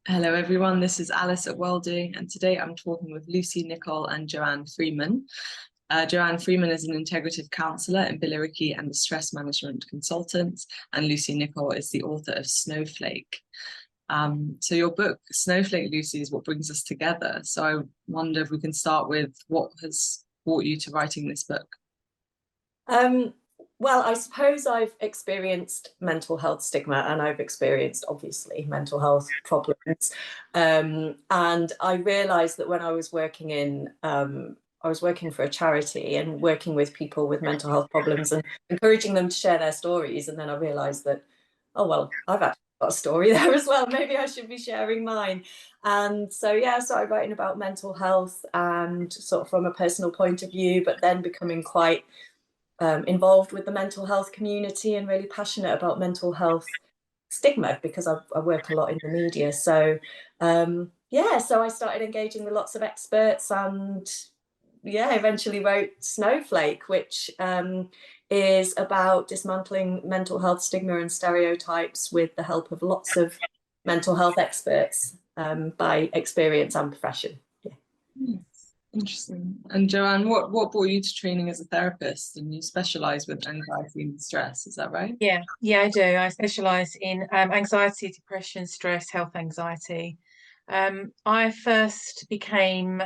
Hello everyone, this is Alice at Welldoing, and today I'm talking with Lucy Nichol and Joanne Freeman. Joanne Freeman is an integrative counsellor in Billericay and a stress management consultant, and Lucy Nichol is the author of Snowflake. So your book, Snowflake, Lucy, is what brings us together. So I wonder if we can start with what has brought you to writing this book. Well, I suppose I've experienced mental health stigma, and I've experienced, obviously, mental health problems. And I realised that when I was working for a charity and working with people with mental health problems and encouraging them to share their stories. And then I realised that, oh, well, I've actually got a story there as well. Maybe I should be sharing mine. And so, yeah, I started writing about mental health and sort of from a personal point of view, but then becoming quite involved with the mental health community and really passionate about mental health stigma because I work a lot in the media. So yeah, so I started engaging with lots of experts and yeah, eventually wrote Snowflake, which is about dismantling mental health stigma and stereotypes with the help of lots of mental health experts by experience and profession. Yeah. Interesting. And Joanne, what brought you to training as a therapist? And you specialise with anxiety and stress, is that right? Yeah, I do. I specialise in anxiety, depression, stress, health anxiety. I first became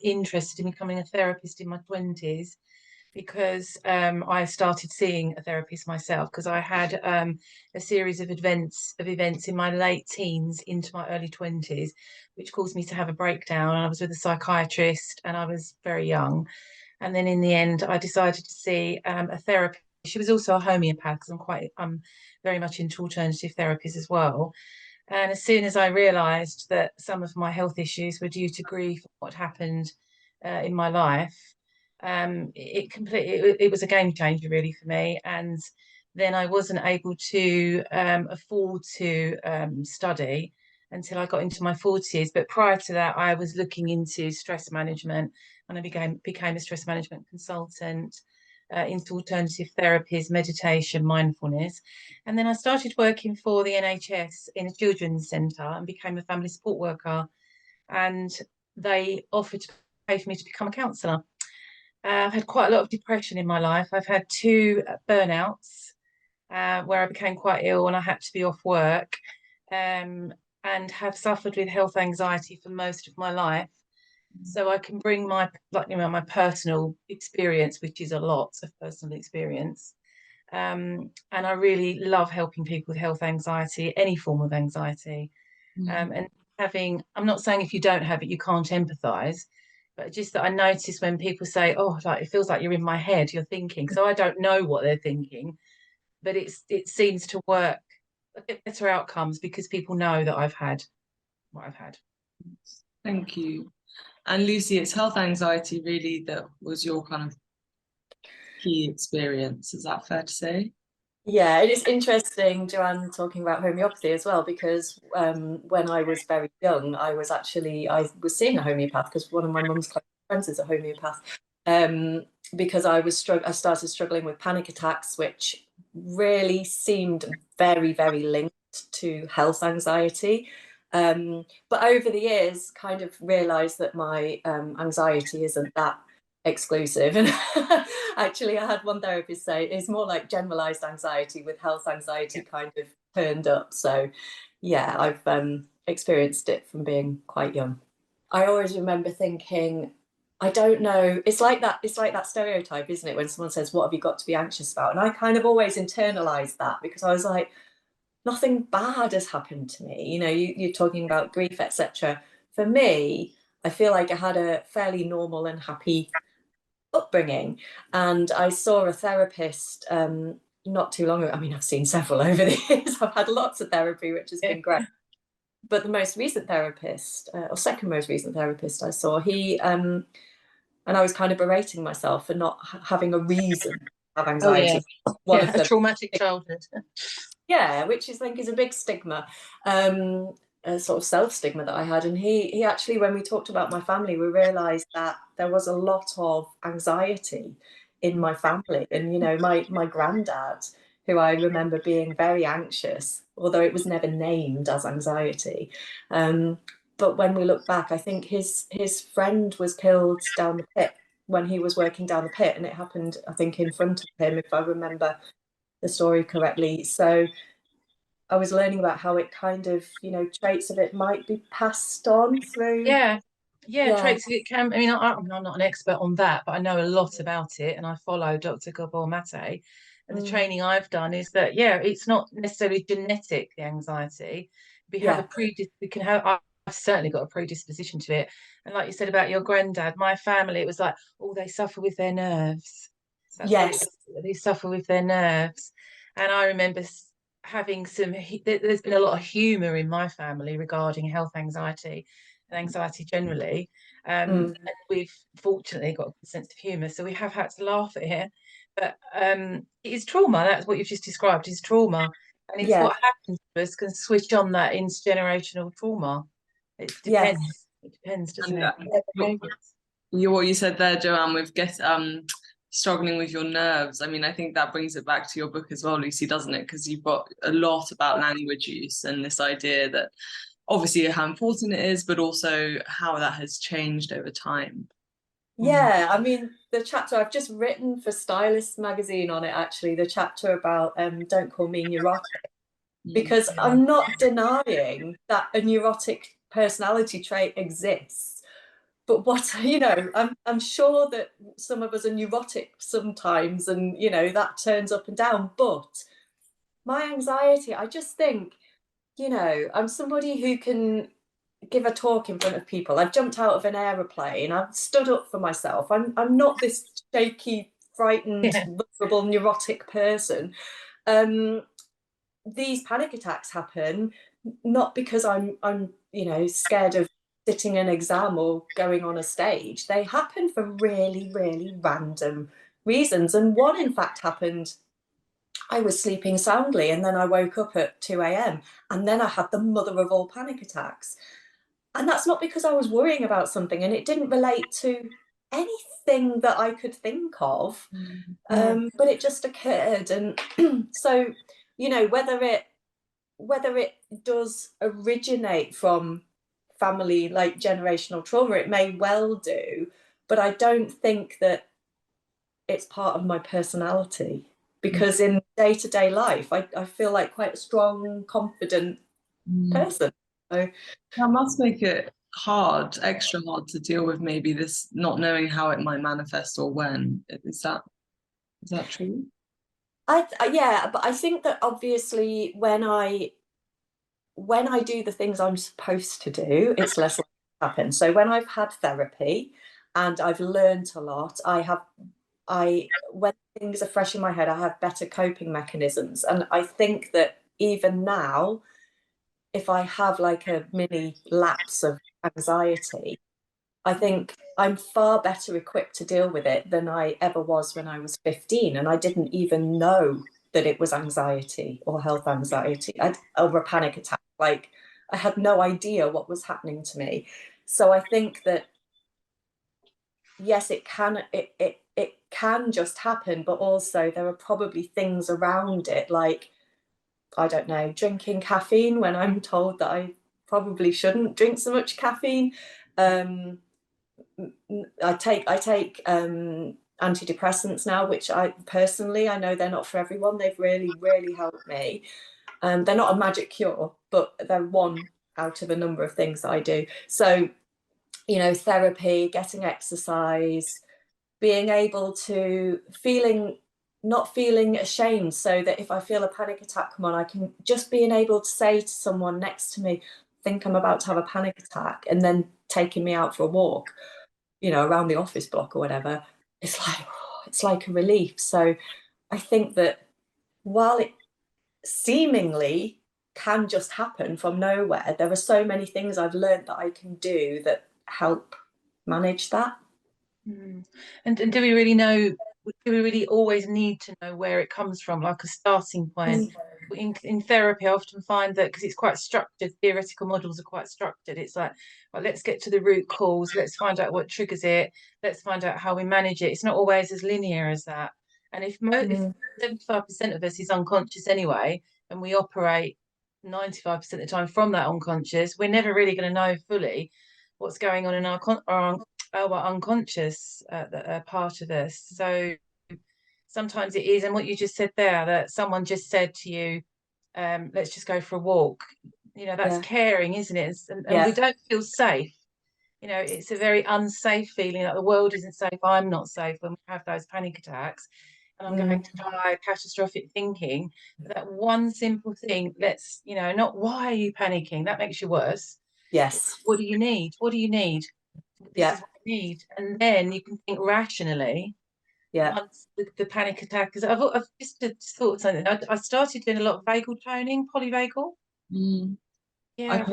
interested in becoming a therapist in my 20s because I started seeing a therapist myself because I had a series of events in my late teens into my early 20s, which caused me to have a breakdown. I was with a psychiatrist and I was very young. And then in the end, I decided to see a therapist. She was also a homeopath because I'm very much into alternative therapies as well. And as soon as I realised that some of my health issues were due to grief, what happened in my life, it was a game changer really for me. And then I wasn't able to afford to study until I got into my 40s. But prior to that, I was looking into stress management, and I became a stress management consultant into alternative therapies, meditation, mindfulness. And then I started working for the NHS in a children's centre and became a family support worker. And they offered to pay for me to become a counsellor. I've had quite a lot of depression in my life. I've had two burnouts where I became quite ill and I had to be off work, and have suffered with health anxiety for most of my life. So I can bring my personal experience, which is a lot of personal experience. And I really love helping people with health anxiety, any form of anxiety. And I'm not saying if you don't have it, you can't empathise, but just that I notice when people say, oh, like it feels like you're in my head, you're thinking. So I don't know what they're thinking, but it seems to work, better outcomes because people know that I've had what I've had. Thank you. And Lucy, it's health anxiety really that was your kind of key experience. Is that fair to say? Yeah, it is interesting, Joanne, talking about homeopathy as well, because when I was very young, I was seeing a homeopath because one of my mum's close friends is a homeopath. Because I started struggling with panic attacks, which really seemed very, very linked to health anxiety. But over the years, kind of realised that my anxiety isn't that exclusive. And actually, I had one therapist say it's more like generalized anxiety with health anxiety kind of turned up. So yeah, I've experienced it from being quite young. I always remember thinking, I don't know, it's like that stereotype, isn't it, when someone says, what have you got to be anxious about? And I kind of always internalized that because I was like, nothing bad has happened to me. You know, you're talking about grief, etc. For me, I feel like I had a fairly normal and happy upbringing, and I saw a therapist not too long ago. I mean, I've seen several over the years. I've had lots of therapy, which has been great. But the most recent therapist, or second most recent therapist I saw, he and I was kind of berating myself for not having a reason to have anxiety. Oh, yeah. A traumatic childhood. Yeah, which I think is a big stigma, a sort of self-stigma that I had. And he actually, when we talked about my family, we realised that there was a lot of anxiety in my family. And, you know, my granddad, who I remember being very anxious, although it was never named as anxiety. But when we look back, I think his friend was killed down the pit when he was working down the pit, and it happened, I think, in front of him, if I remember the story correctly. So I was learning about how it kind of, traits of it might be passed on through. Yeah, traits of it can. I mean, I'm not an expert on that, but I know a lot about it, and I follow Dr. Gabor Mate. And the training I've done is that, it's not necessarily genetic, the anxiety. We have we can have. I've certainly got a predisposition to it. And like you said about your granddad, my family, it was like, oh, they suffer with their nerves. That's what it was. They suffer with their nerves. And I remember having there's been a lot of humour in my family regarding health anxiety and anxiety generally. And we've fortunately got a good sense of humour, so we have had to laugh at it. But it is trauma. That's what you've just described, is trauma. And it's what happens to us can switch on that intergenerational trauma. It depends. It depends, doesn't it? What you said there, Joanne, with struggling with your nerves. I mean, I think that brings it back to your book as well, Lucy, doesn't it? Because you've got a lot about language use and this idea that obviously how important it is, but also how that has changed over time. Yeah, I mean, the chapter I've just written for Stylist magazine on it, actually, the chapter about Don't Call Me Neurotic, because I'm not denying that a neurotic personality trait exists. But what, I'm sure that some of us are neurotic sometimes, and, that turns up and down. But my anxiety, I just think, I'm somebody who can give a talk in front of people. I've jumped out of an aeroplane. I've stood up for myself. I'm not this shaky, frightened, vulnerable, neurotic person. These panic attacks happen not because I'm scared of sitting an exam or going on a stage. They happen for really, really random reasons. And one, in fact, happened. I was sleeping soundly, and then I woke up at 2 a.m. and then I had the mother of all panic attacks. And that's not because I was worrying about something, and it didn't relate to anything that I could think of, but it just occurred. And so, whether it does originate from family, like generational trauma, it may well do, but I don't think that it's part of my personality, because in day-to-day life, I feel like quite a strong, confident person. So that must make it extra hard to deal with, maybe this not knowing how it might manifest or when. Is that true? Yeah, but I think that obviously when I do the things I'm supposed to do, it's less likely to happen. So when I've had therapy and I've learned a lot, when things are fresh in my head, I have better coping mechanisms. And I think that even now, if I have like a mini lapse of anxiety, I think I'm far better equipped to deal with it than I ever was when I was 15. And I didn't even know that it was anxiety or health anxiety or a panic attack. Like, I had no idea what was happening to me. So I think that, yes, it can just happen, but also there are probably things around it, like, I don't know, drinking caffeine when I'm told that I probably shouldn't drink so much caffeine. I take antidepressants now, which I personally, I know they're not for everyone. They've really, really helped me. They're not a magic cure, but they're one out of a number of things that I do. So, therapy, getting exercise, being able to not feeling ashamed, so that if I feel a panic attack come on, I can just being able to say to someone next to me, I think I'm about to have a panic attack, and then taking me out for a walk, around the office block or whatever. It's like a relief. So I think that while it seemingly can just happen from nowhere, there are so many things I've learned that I can do that help manage that. And do we really know, do we really always need to know where it comes from, like a starting point? In therapy, I often find that because it's quite structured, theoretical models are quite structured. It's like, well, let's get to the root cause, let's find out what triggers it, let's find out how we manage it. It's not always as linear as that. And if 75% of us is unconscious anyway, and we operate 95% of the time from that unconscious, we're never really going to know fully what's going on in our unconscious part of us. So sometimes it is, and what you just said there, that someone just said to you, let's just go for a walk. You know, that's caring, isn't it? And we don't feel safe. You know, it's a very unsafe feeling, like the world isn't safe, I'm not safe, when we have those panic attacks and I'm going to die, catastrophic thinking. But that one simple thing, you know, not why are you panicking? That makes you worse. Yes. What do you need? What do you need? This is what I need. And then you can think rationally. Once the panic attack, because I've just thought of something. I started doing a lot of vagal toning, polyvagal. Yeah,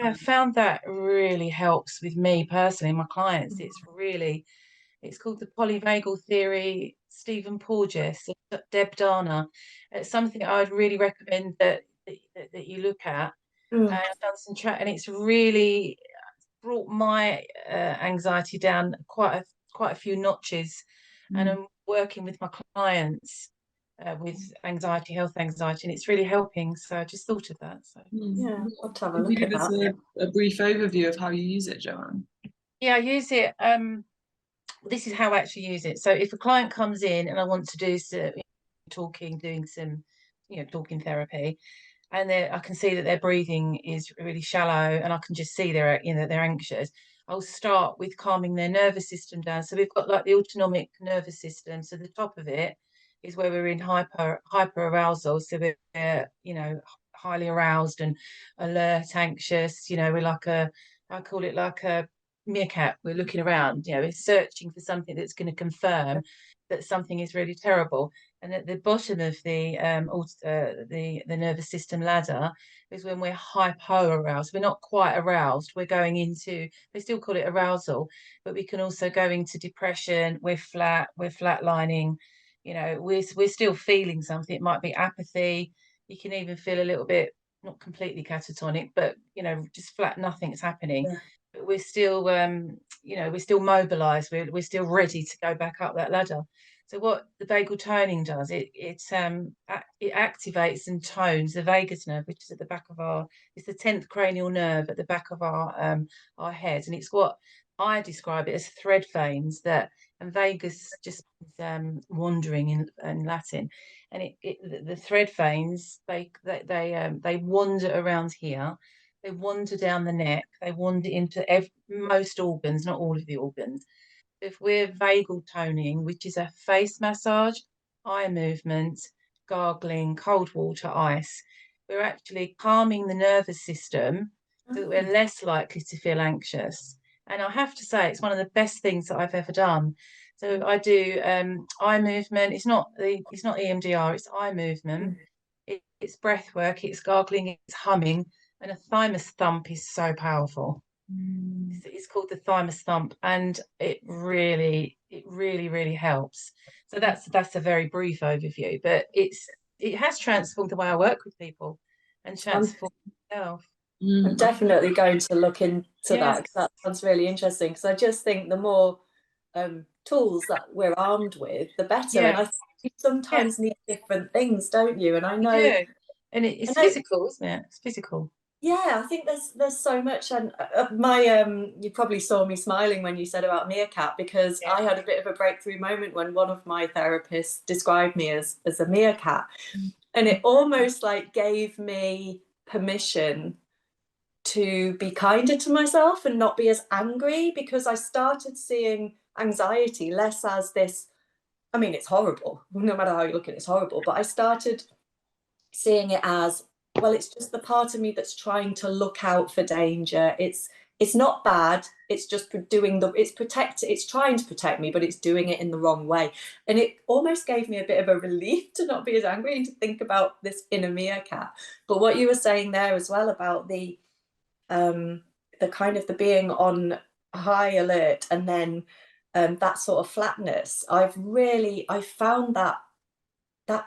I found that really helps with me personally, my clients. It's called the polyvagal theory. Stephen Porges, Deb Dana. It's something I would really recommend that you look at. I've done some and it's really brought my anxiety down quite a few notches, and I'm working with my clients with health anxiety, and it's really helping. So I just thought of that. So yeah, I'll have a Could look you at give us that. a brief overview of how you use it, Joanne? Yeah, I use it. This is how I actually use it. So if a client comes in and I want to do some doing some, talking therapy, and I can see that their breathing is really shallow, and I can just see they're anxious, I'll start with calming their nervous system down. So we've got like the autonomic nervous system. So the top of it is where we're in hyper arousal. So we're, highly aroused and alert, anxious. We're like I call it like a meerkat. We're looking around, we're searching for something that's going to confirm that something is really terrible. And at the bottom of the nervous system ladder is when we're hypo-aroused. We're not quite aroused. We're going into, they still call it arousal, but we can also go into depression. We're flatlining. We're still feeling something. It might be apathy. You can even feel a little bit, not completely catatonic, but just flat. Nothing's happening. Yeah. But we're still, we're still mobilised. We're still ready to go back up that ladder. So what the vagal toning does, it activates and tones the vagus nerve, which is at the back of it's the 10th cranial nerve at the back of our head, and it's what I describe it as thread veins. And vagus just wandering in Latin, and the thread veins they wander around here. They wander down the neck. They wander into most organs, not all of the organs. If we're vagal toning, which is a face massage, eye movement, gargling, cold water, ice, we're actually calming the nervous system so that we're less likely to feel anxious. And I have to say, it's one of the best things that I've ever done. So I do eye movement. It's not EMDR. It's eye movement. It's breath work. It's gargling. It's humming. And a thymus thump is so powerful. It's called the thymus thump, and it really helps. So that's a very brief overview, but it has transformed the way I work with people and transformed myself. I'm definitely going to look into that, because that sounds really interesting, because I just think the more tools that we're armed with, the better. And I think you sometimes need different things, don't you? And I know, and it's physical, isn't it? It's physical. Yeah, I think there's so much. And you probably saw me smiling when you said about meerkat, because I had a bit of a breakthrough moment when one of my therapists described me as a meerkat, and it almost like gave me permission to be kinder to myself and not be as angry, because I started seeing anxiety less as this. I mean, it's horrible. No matter how you look at it, it's horrible. But I started seeing it as, well, it's just the part of me that's trying to look out for danger. It's not bad. It's just it's trying to protect me, but it's doing it in the wrong way. And it almost gave me a bit of a relief to not be as angry and to think about this inner meerkat. But what you were saying there as well about the kind of the being on high alert, and then that sort of flatness, I found that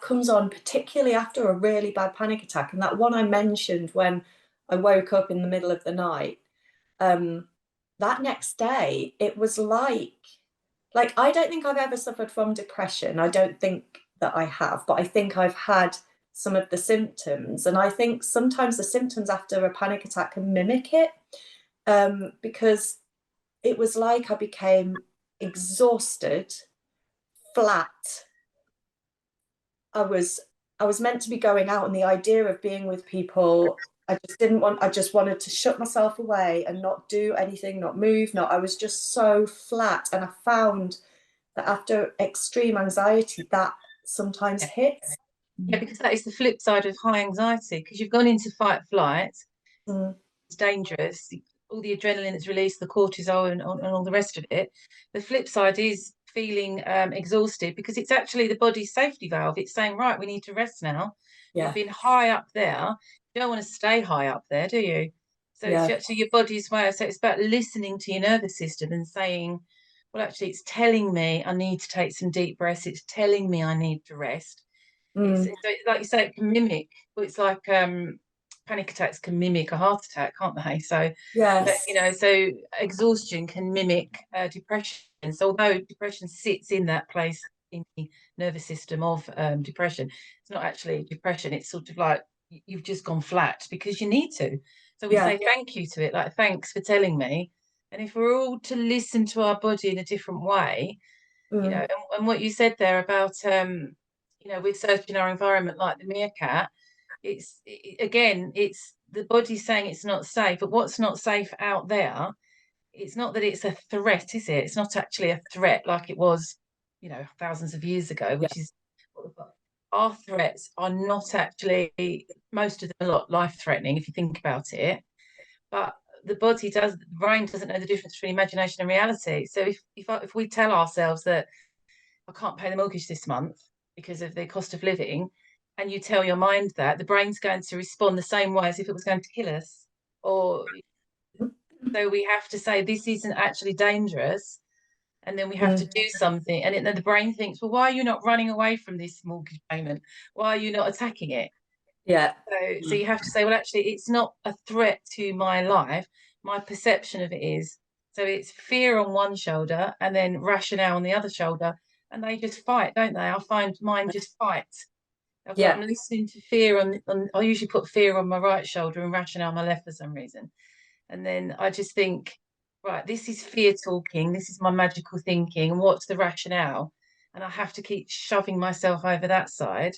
comes on particularly after a really bad panic attack. And that one I mentioned when I woke up in the middle of the night, that next day, it was like like, I don't think I've ever suffered from depression. I don't think that I have, but I think I've had some of the symptoms. And I think sometimes the symptoms after a panic attack can mimic it, because it was like I became exhausted, flat. I was meant to be going out, and the idea of being with people, I just wanted to shut myself away and not do anything, not move, I was just so flat. And I found that after extreme anxiety, that sometimes hits. Yeah, because that is the flip side of high anxiety, because you've gone into fight flight. It's dangerous. All the adrenaline is released, the cortisol, and all the rest of it. The flip side is feeling exhausted, because it's actually the body's safety valve. It's saying, right, we need to rest now. You've been high up there. You don't want to stay high up there, do you? So it's actually your body's way. So it's about listening to your nervous system and saying, well, actually, it's telling me I need to take some deep breaths. It's telling me I need to rest. It's like you say, it can mimic. Well, it's like panic attacks can mimic a heart attack, can't they? So yes, you know, so exhaustion can mimic depression. So although depression sits in that place in the nervous system of depression, it's not actually depression. It's sort of like you've just gone flat because you need to. So we say thank you to it, like, thanks for telling me. And if we're all to listen to our body in a different way, you know, and what you said there about you know, we're searching our environment like the meerkat. Again, it's the body saying it's not safe, but what's not safe out there? It's not that it's a threat, is it? It's not actually a threat like it was, you know, thousands of years ago, which is our threats are not actually, most of them are not life-threatening if you think about it. But the brain doesn't know the difference between imagination and reality. So if we tell ourselves that I can't pay the mortgage this month because of the cost of living, and you tell your mind that, the brain's going to respond the same way as if it was going to kill us. Or so we have to say this isn't actually dangerous, and then we have to do something. And then the brain thinks, well, why are you not running away from this mortgage payment? Why are you not attacking it? So you have to say, well, actually, it's not a threat to my life. My perception of it is. So it's fear on one shoulder and then rationale on the other shoulder. And they just fight, don't they? I find mine just fight. I'm listening to fear I usually put fear on my right shoulder and rationale on my left for some reason. And then I just think, right, this is fear talking. This is my magical thinking. And what's the rationale? And I have to keep shoving myself over that side.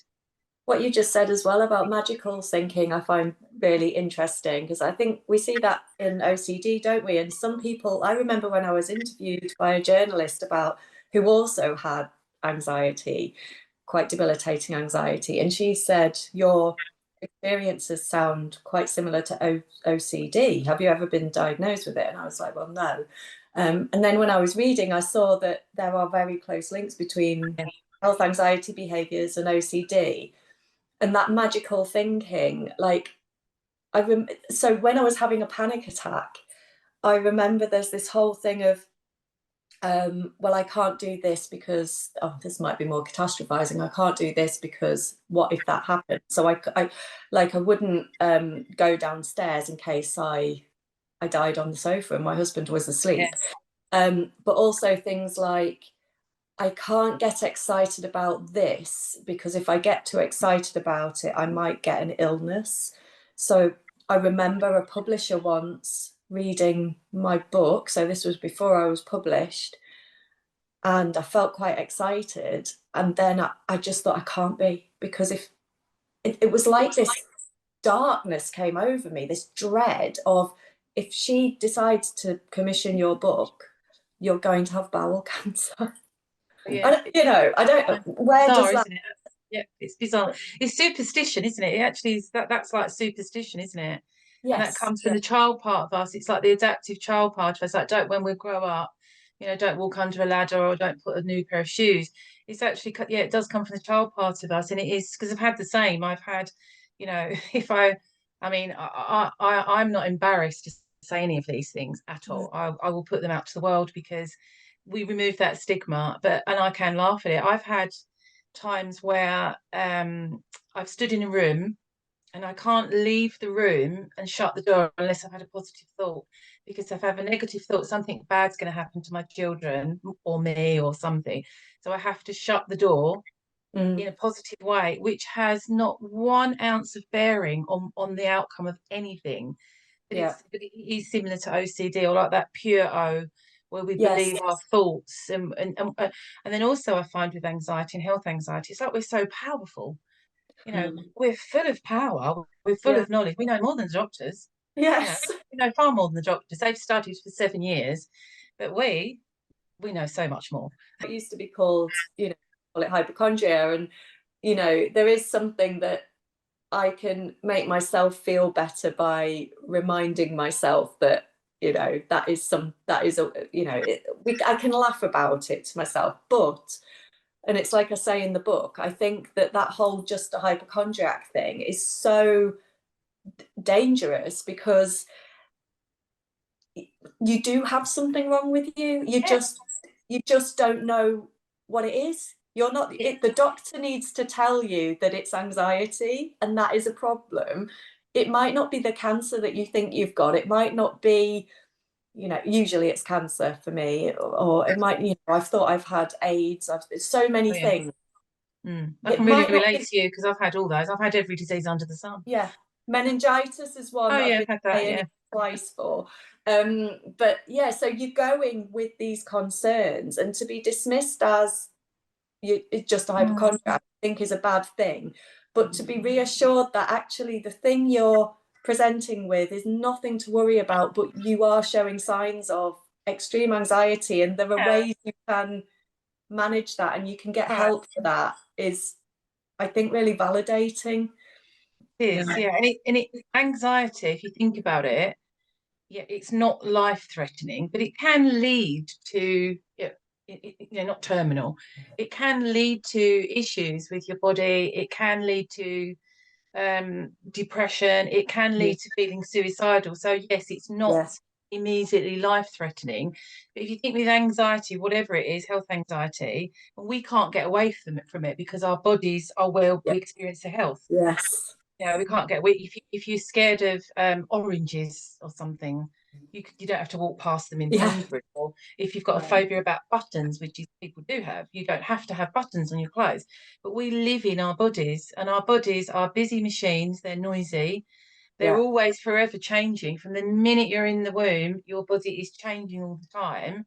What you just said as well about magical thinking, I find really interesting, because I think we see that in OCD, don't we? And some people, I remember when I was interviewed by a journalist who also had anxiety, quite debilitating anxiety, and she said, your experiences sound quite similar to OCD. Have you ever been diagnosed with it? And I was like, well, no. And then when I was reading, I saw that there are very close links between health anxiety behaviors and OCD. And that magical thinking, like, so when I was having a panic attack, I remember there's this whole thing of, well, I can't do this because, this might be more catastrophizing. I can't do this because what if that happened? So I wouldn't go downstairs in case I died on the sofa and my husband was asleep. But also things like, I can't get excited about this because if I get too excited about it, I might get an illness. So I remember a publisher once reading my book. So this was before I was published. And I felt quite excited. And then I just thought, I can't be, because if it was like this darkness came over me, this dread of, if she decides to commission your book, you're going to have bowel cancer. Yeah. I don't. Where bizarre, does that? isn't it? Yeah, it's bizarre. It's superstition, isn't it? It actually is that's like superstition, isn't it? Yes. And that comes from the child part of us. It's like the adaptive child part of us. Like, when we grow up, you know, don't walk under a ladder or don't put a new pair of shoes. It's actually, it does come from the child part of us, and it is, because I've had the same. I've had, you know, I'm not embarrassed to say any of these things at all. I will put them out to the world because we remove that stigma. And I can laugh at it. I've had times where I've stood in a room and I can't leave the room and shut the door unless I've had a positive thought. Because if I have a negative thought, something bad's going to happen to my children or me or something. So I have to shut the door in a positive way, which has not 1 ounce of bearing on the outcome of anything. But it is similar to OCD, or like that pure O, where we believe our thoughts, and then also I find with anxiety and health anxiety, it's like we're so powerful. We're full of power, we're full of knowledge. We know more than the doctors. Yes. We know far more than the doctors. They've studied for 7 years, but we know so much more. It used to be called, call it hypochondria, and there is something that I can make myself feel better by reminding myself that I can laugh about it to myself, and it's like I say in the book, I think that whole just a hypochondriac thing is so dangerous, because you do have something wrong with you. You just don't know what it is. You're not, the doctor needs to tell you that it's anxiety, and that is a problem. It might not be the cancer that you think you've got. It might not be, usually it's cancer for me, or it might, I've thought I've had AIDS. There's so many things. I can really relate to you, because I've had all those. I've had every disease under the sun. Yeah. Meningitis is one I've been paying twice for. But yeah, so you're going with these concerns, and to be dismissed as it's just a hypochondriac, I think is a bad thing. But to be reassured that actually the thing you're presenting with is nothing to worry about, but you are showing signs of extreme anxiety, and there are ways you can manage that, and you can get help for that, is, I think, really validating. It is, and anxiety, if you think about it, it's not life-threatening, but it can lead to, not terminal. It can lead to issues with your body. It can lead to depression. It can lead to feeling suicidal. So yes, it's not immediately life-threatening. But if you think with anxiety, whatever it is, health anxiety, we can't get away from it because our bodies are where we experience the health. Yes. We can't get away. If you're scared of oranges or something, you don't have to walk past them in Sainsbury's. Or if you've got a phobia about buttons, which people do have, you don't have to have buttons on your clothes. But we live in our bodies, and our bodies are busy machines. They're noisy. They're always forever changing. From the minute you're in the womb, your body is changing all the time.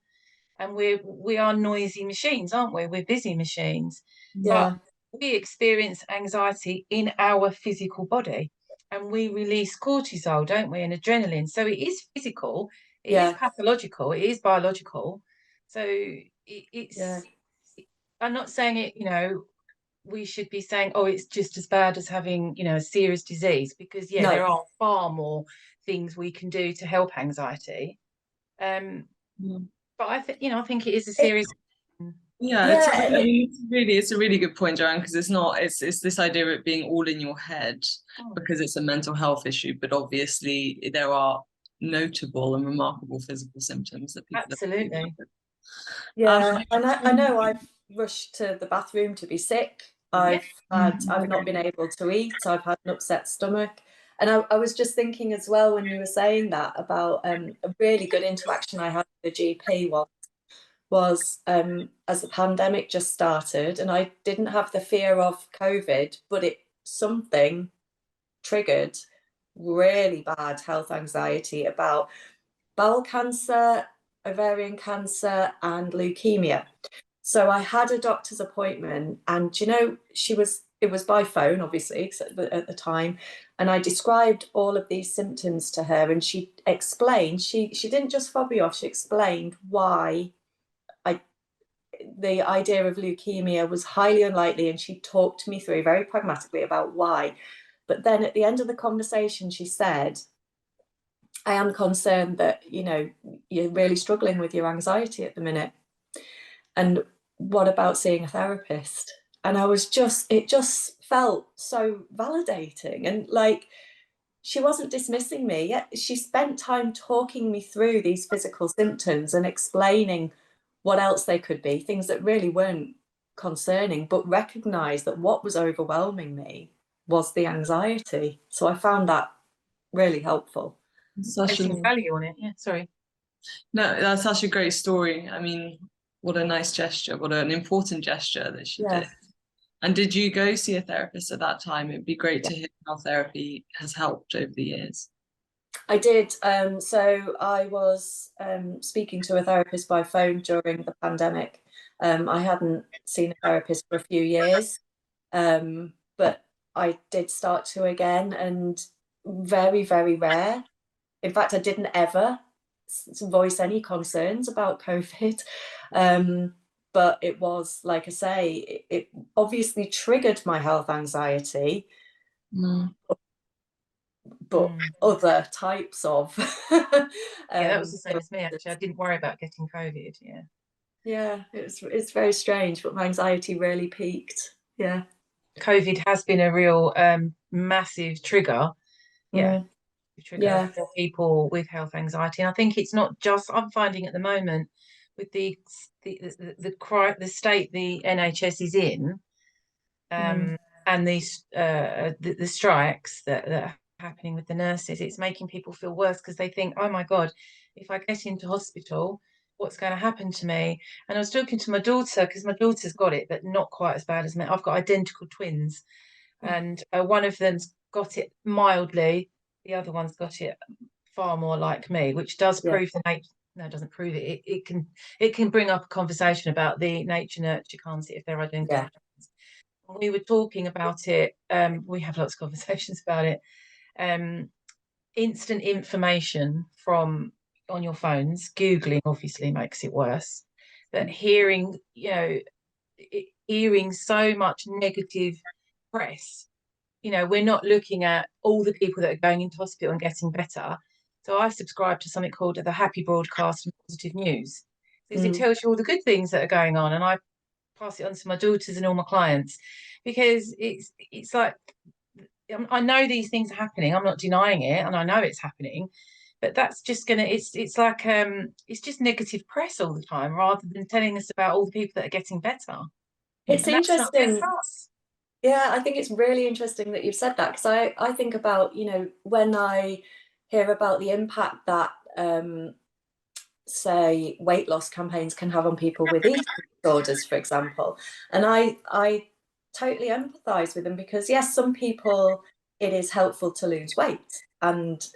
And we are noisy machines, aren't we? We're busy machines. But we experience anxiety in our physical body, and we release cortisol, don't we, and adrenaline. So it is physical, it is pathological, it is biological. So it's I'm not saying it, we should be saying, oh, it's just as bad as having, a serious disease, because there are far more things we can do to help anxiety. But I think it is a serious. It's a really good point, Joanne, because it's this idea of it being all in your head because it's a mental health issue, but obviously there are notable and remarkable physical symptoms that people absolutely. And I know I've rushed to the bathroom to be sick. I've not been able to eat. I've had an upset stomach. And I was just thinking as well, when you were saying that, about a really good interaction I had with the GP was as the pandemic just started, and I didn't have the fear of COVID, but something triggered really bad health anxiety about bowel cancer, ovarian cancer, and leukemia. So I had a doctor's appointment, and it was by phone, obviously, at the time, and I described all of these symptoms to her, and she explained, she didn't just fob me off, she explained why the idea of leukemia was highly unlikely, and she talked me through very pragmatically about why. But then at the end of the conversation, she said, I am concerned that, you're really struggling with your anxiety at the minute. And what about seeing a therapist? And it just felt so validating. And like, she wasn't dismissing me, yet she spent time talking me through these physical symptoms and explaining what else they could be, things that really weren't concerning, but recognized that what was overwhelming me was the anxiety. So I found that really helpful. Placing value on it. Yeah, sorry. No, that's such a great story. I mean, what a nice gesture, what an important gesture that she did. And did you go see a therapist at that time? It'd be great to hear how therapy has helped over the years. I did. So I was speaking to a therapist by phone during the pandemic. I hadn't seen a therapist for a few years, but I did start to again, and very, very rare. In fact, I didn't ever voice any concerns about COVID. But it was, like I say, it obviously triggered my health anxiety. But other types of yeah, that was the same as me, actually. I didn't worry about getting COVID. Yeah, it's very strange, but my anxiety really peaked. Yeah, COVID has been a real massive trigger. For people with health anxiety. And I think it's not just, I'm finding at the moment with the state the NHS is in, and these the strikes that are happening with the nurses, it's making people feel worse because they think, oh my God, if I get into hospital, what's going to happen to me? And I was talking to my daughter, because my daughter's got it, but not quite as bad as me. I've got identical twins, and one of them's got it mildly, the other one's got it far more like me, which does prove the nature. No, it doesn't prove it. It can bring up a conversation about the nature nurture concept if they're identical. We were talking about it. We have lots of conversations about it. Instant information from on your phones, Googling obviously makes it worse, but hearing so much negative press. We're not looking at all the people that are going into hospital and getting better. So I subscribe to something called the Happy Broadcast and Positive News, because it tells you all the good things that are going on, and I pass it on to my daughters and all my clients, because it's like, I know these things are happening. I'm not denying it, and I know it's happening, but that's just it's like it's just negative press all the time, rather than telling us about all the people that are getting better. It's interesting. Yeah, I think it's really interesting that you've said that, because I think about, when I hear about the impact that say weight loss campaigns can have on people with eating disorders, for example, and I totally empathize with them, because yes, some people it is helpful to lose weight, and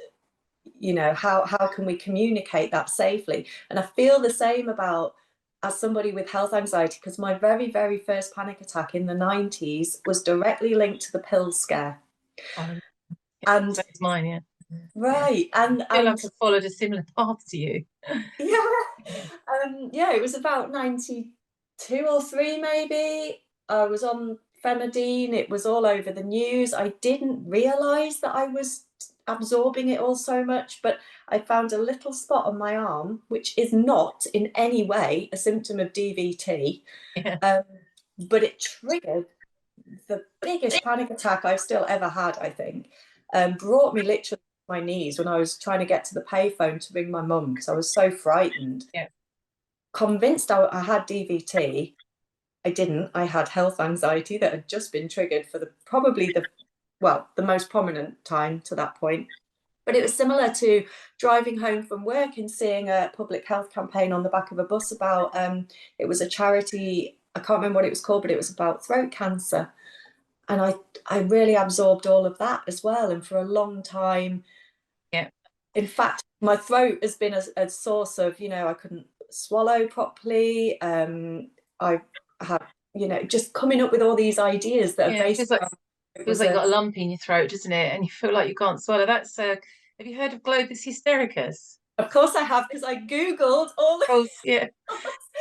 how can we communicate that safely? And I feel the same about, as somebody with health anxiety, because my very, very first panic attack in the 90s was directly linked to the pill scare. And that's mine, yeah. Right. And I feel like I've followed a similar path to you. It was about 92 or 3 maybe. I was on Femidine. It was all over the news. I didn't realize that I was absorbing it all so much, but I found a little spot on my arm, which is not in any way a symptom of DVT, but it triggered the biggest panic attack I've still ever had, I think. Brought me literally to my knees when I was trying to get to the payphone to ring my mum, because I was so frightened. Convinced I had DVT. I didn't. I had health anxiety that had just been triggered for the most prominent time to that point. But it was similar to driving home from work and seeing a public health campaign on the back of a bus about, it was a charity, I can't remember what it was called, but it was about throat cancer. And I really absorbed all of that as well. And for a long time, in fact, my throat has been a source of, I couldn't swallow properly. I had, just coming up with all these ideas that are based on... It feels like you've got a lump in your throat, doesn't it? And you feel like you can't swallow. That's have you heard of globus hystericus? Of course I have, because I Googled all the... Yeah.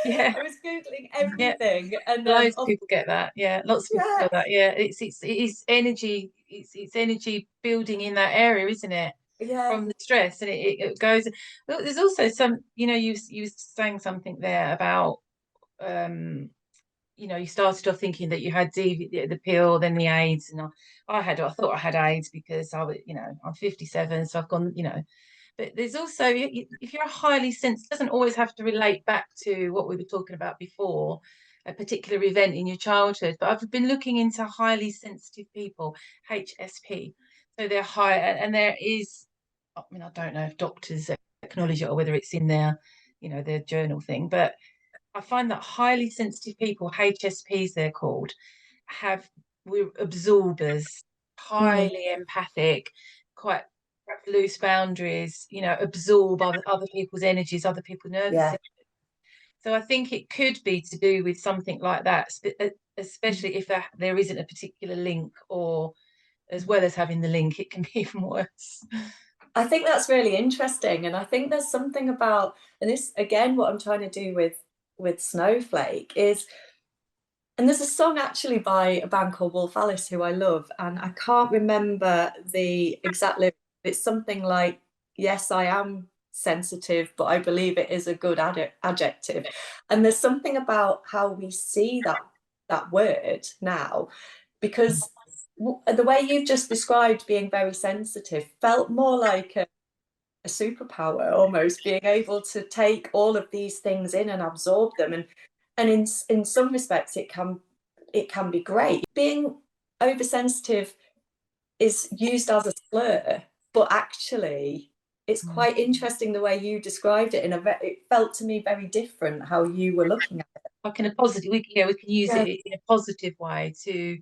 I was Googling everything. And loads of people get that. Yeah, lots of people get that. Yeah, it's energy. It's energy building in that area, isn't it? Yeah. From the stress, and it goes. There's also some. You were saying something there about you started off thinking that you had the pill, then the AIDS, and I thought I had AIDS because I was, I'm 57, so I've gone, But there's also, if you're highly sensitive, it doesn't always have to relate back to what we were talking about before. a particular event in your childhood. But I've been looking into highly sensitive people, HSP. So they're high, and there is, I mean, I don't know if doctors acknowledge it or whether it's in their, their journal thing, but I find that highly sensitive people, HSPs they're called, we're absorbers, highly empathic, quite loose boundaries, absorb other people's energies, other people's nervous systems. So I think it could be to do with something like that, especially if there isn't a particular link, or as well as having the link, it can be even worse. I think that's really interesting. And I think there's something about, and this, again, what I'm trying to do with Snowflake is, and there's a song actually by a band called Wolf Alice who I love, and I can't remember the exact lyrics. It's something like, yes, I am sensitive, but I believe it is a good adjective. And there's something about how we see that word now, because the way you've just described being very sensitive felt more like a superpower, almost, being able to take all of these things in and absorb them. And in some respects it can be great. Being oversensitive is used as a slur, but actually it's quite interesting the way you described it. It felt to me very different how you were looking at it. Like in a positive, we can use it in a positive way to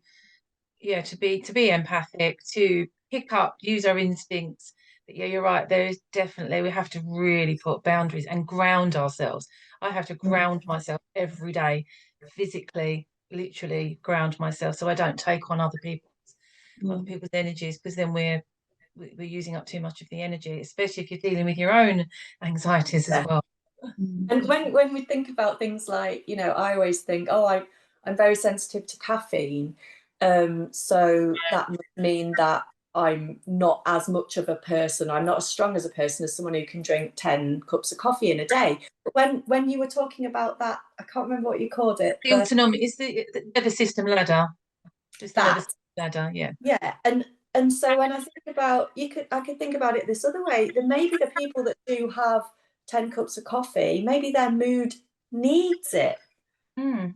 be empathic, to pick up, use our instincts. But yeah, you're right, there is definitely, we have to really put boundaries and ground ourselves. I have to ground myself every day, physically, literally ground myself, so I don't take on other people's energies, because then we're using up too much of the energy, especially if you're dealing with your own anxieties as well. And when we think about things like, I always think, I'm very sensitive to caffeine, so that must mean that I'm not as much of a person, I'm not as strong as a person as someone who can drink 10 cups of coffee in a day. But when you were talking about that, I can't remember what you called it. The autonomic is the nervous system ladder. Just the nervous system ladder, yeah. Yeah, and so when I think about, I could think about it this other way. Then maybe the people that do have 10 cups of coffee, maybe their mood needs it.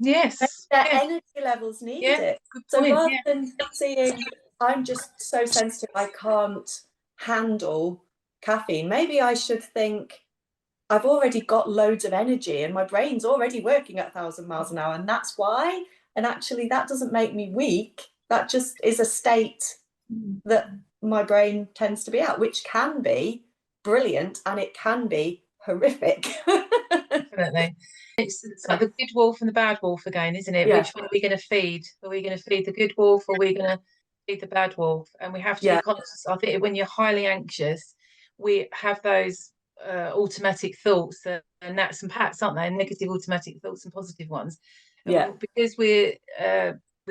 Yes. Their energy levels need it. So rather than seeing, I'm just so sensitive, I can't handle caffeine, maybe I should think, I've already got loads of energy and my brain's already working at 1,000 miles an hour, and that's why. And actually that doesn't make me weak. That just is a state that my brain tends to be at, which can be brilliant and it can be horrific. Definitely. It's like the good wolf and the bad wolf again, isn't it? Which one are we going to feed? Are we going to feed the good wolf, or are we going to feed the bad wolf? And we have to be conscious. I think when you're highly anxious, we have those automatic thoughts, and gnats and pats, aren't they? Negative automatic thoughts and positive ones. Because we're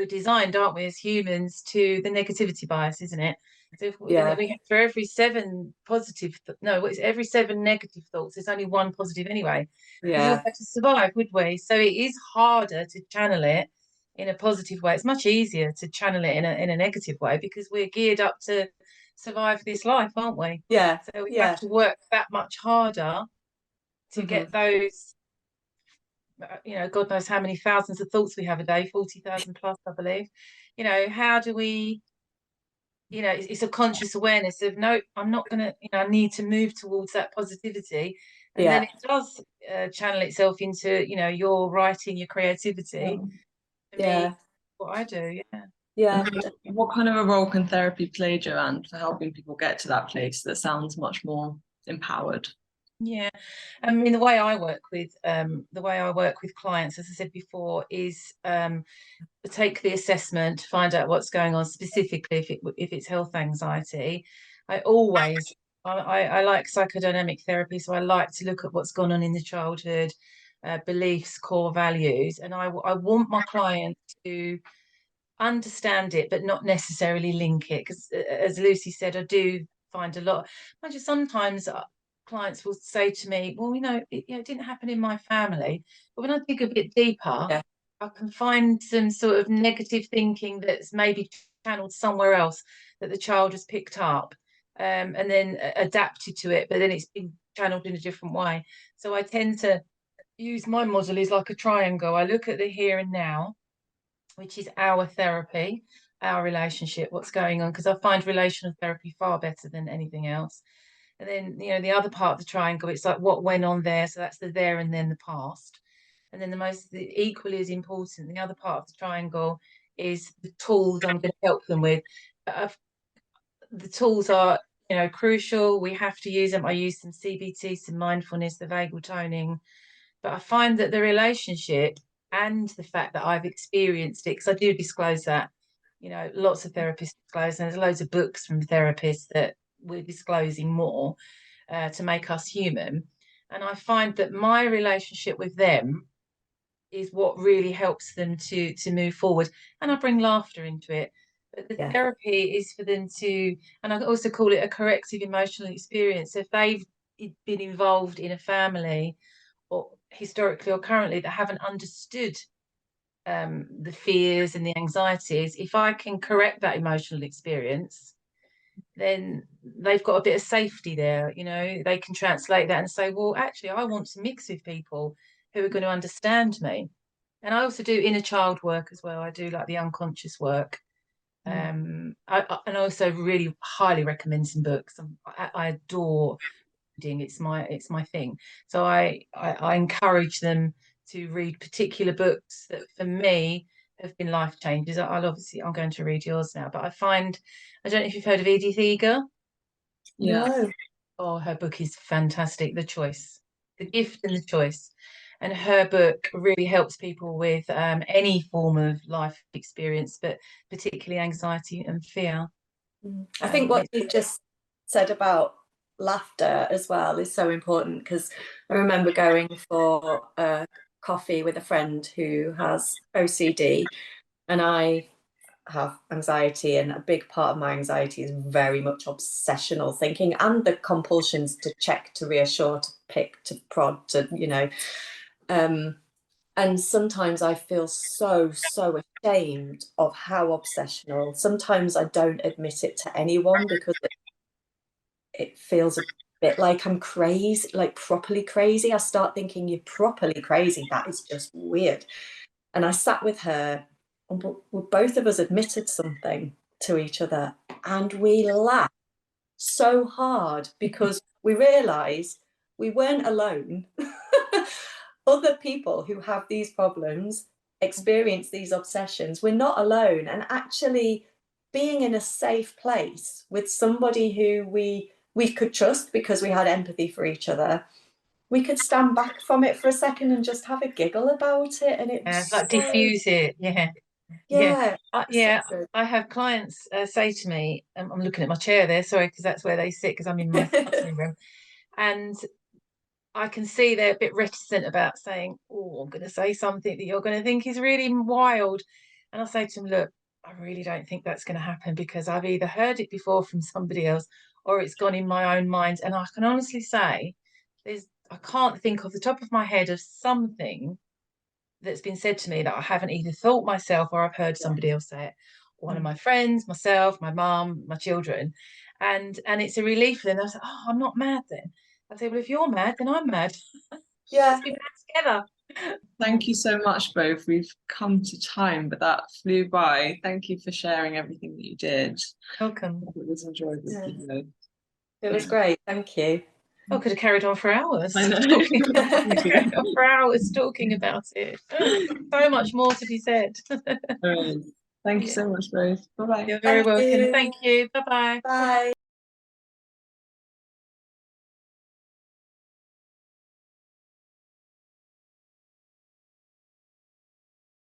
designed, aren't we, as humans, to the negativity bias, isn't it? So if we have, for every 7 every 7 negative thoughts, there's only 1 positive anyway. We all have to survive, would we? So it is harder to channel it in a positive way. It's much easier to channel it in a negative way, because we're geared up to survive this life, aren't we? So we have to work that much harder to get those, God knows how many thousands of thoughts we have a day, 40,000 plus, I believe. How do we, it's a conscious awareness of, no, I'm not going to, I need to move towards that positivity. And then it does channel itself into, your writing, your creativity. For me, what I do, What kind of a role can therapy play, Joanne, for helping people get to that place that sounds much more empowered? Yeah, I mean, the way I work with clients, as I said before, is take the assessment to find out what's going on specifically. If it's health anxiety, I like psychodynamic therapy, so I like to look at what's gone on in the childhood, beliefs, core values, and I want my client to understand it, but not necessarily link it, because as Lucy said, I do find a lot. Just sometimes clients will say to me, well, it didn't happen in my family, but when I dig a bit deeper, I can find some sort of negative thinking that's maybe channeled somewhere else that the child has picked up, and then adapted to it, but then it's been channeled in a different way. So I tend to use my model is like a triangle. I look at the here and now, which is our therapy, our relationship, what's going on, because I find relational therapy far better than anything else. And then, you know, the other part of the triangle, it's like what went on there. So that's the there and then the past. And then equally as important, the other part of the triangle is the tools I'm going to help them with. The tools are, you know, crucial. We have to use them. I use some CBT, some mindfulness, the vagal toning. But I find that the relationship and the fact that I've experienced it, because I do disclose that, you know, lots of therapists disclose, and there's loads of books from therapists that we're disclosing more to make us human. And I find that my relationship with them is what really helps them to move forward. And I bring laughter into it. But the therapy is for them to, and I also call it a corrective emotional experience. If they've been involved in a family, or historically or currently, that haven't understood the fears and the anxieties, if I can correct that emotional experience, then they've got a bit of safety there. You know, they can translate that and say, well, actually, I want to mix with people who are going to understand me. And I also do inner child work as well. I do like the unconscious work. And I also really highly recommend some books. I adore reading. It's my thing. So I encourage them to read particular books that for me have been life changes. I'm going to read yours now, but I don't know if you've heard of Edith Eger. Yeah. No. Oh, her book is fantastic. The Choice, The Gift and the Choice. And her book really helps people with any form of life experience, but particularly anxiety and fear. I think what you just said about laughter as well is so important, because I remember going for a coffee with a friend who has OCD, and I have anxiety, and a big part of my anxiety is very much obsessional thinking and the compulsions to check, to reassure, to pick, to prod, to, you know, and sometimes I feel so ashamed of how obsessional. Sometimes I don't admit it to anyone because it feels a bit like I'm crazy, like properly crazy. I start thinking, you're properly crazy. That is just weird. And I sat with her, and both of us admitted something to each other, and we laughed so hard because we realised we weren't alone. Other people who have these problems experience these obsessions. We're not alone. And actually being in a safe place with somebody who we could trust because we had empathy for each other, we could stand back from it for a second and just have a giggle about it. And it was like diffuse it. I have clients say to me, I'm looking at my chair there, sorry, because that's where they sit, because I'm in my counselling room, and I can see they're a bit reticent about saying, oh, I'm going to say something that you're going to think is really wild. And I say to them, look, I really don't think that's going to happen, because I've either heard it before from somebody else or it's gone in my own mind. And I can honestly say I can't think off the top of my head of something that's been said to me that I haven't either thought myself or I've heard somebody else say it. One of my friends, myself, my mum, my children. And it's a relief for them. They'll say, oh, I'm not mad then. I say, well, if you're mad, then I'm mad. Let's be mad together. Thank you so much, both. We've come to time, but that flew by. Thank you for sharing everything that you did. Welcome. It was enjoyable. It was great. Thank you. I could have carried on for hours. I know. For hours talking about it. So much more to be said. Thank you so much, both. Bye-bye. You're very welcome. Thank you. Bye-bye. Bye.